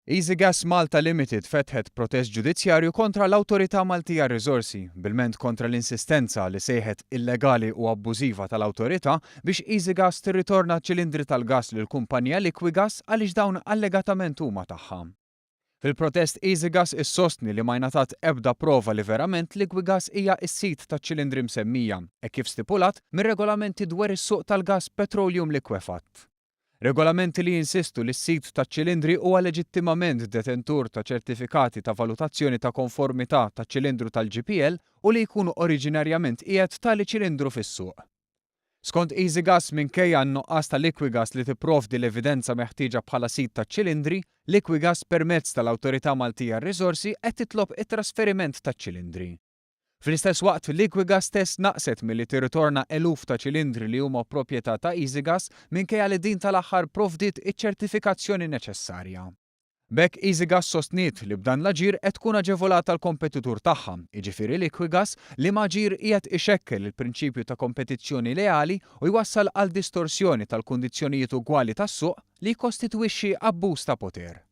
EasyGas Malta Limited fetħet protest ġudizzjarju kontra l-Awtorità Maltija Riżorsi bil-ment kontra l-insistenza li sejħet illegali u abbużiva tal-awtorità biex EasyGas tirritorna ċ-ċilindri tal-gas lill-kumpanija Liquigas għaliex dawn allegatament huma tagħha. Fil-protest EasyGas issostni li ma jingħatat ebda prova li verament Liquigas hija s-sit taċ-ċilindri msemmija kif stipulat mir-regolamenti dwar is-suq tal-gas Petroleum Liquefatt. Regolamenti li jinsistu li s-sit taċ-ċilindri huwa leġittimament detentur ta' ċertifikati ta' valutazzjoni ta' konformità taċ-ċilindru tal-GPL u li jkunu oriġinarjament qiegħed tali ċilindru fis-suq. Skont EasyGas minkejja n-nuqqas ta' Liquigas li tipprovdi l-evidenza meħtieġa bħala sit taċ-ċilindri, Liquigas permezz tal-Awtorità Maltija Riżorsi qed titlob it-trasferiment taċ-ċilindri. Fl-istess waqt Liquigas stess naqset milli tirritorna eluf ta' ċilindri li huma proprjetà ta' EasyGas minkejja li din tal-aħħar provdiet iċ-ċertifikazzjoni neċessarja. B'hekk EasyGas sostniet li b'dan l-aġir qed tkun aġevolata l-kompetitur tagħha, jiġifieri Liquigas li maġir qiegħed ixekkel il-prinċipju ta' kompetizzjoni leali u jwassal għal distorsjoni tal-kundizzjonijiet ugwali tas-suq li jikkostitwixxi abbuż ta' poter.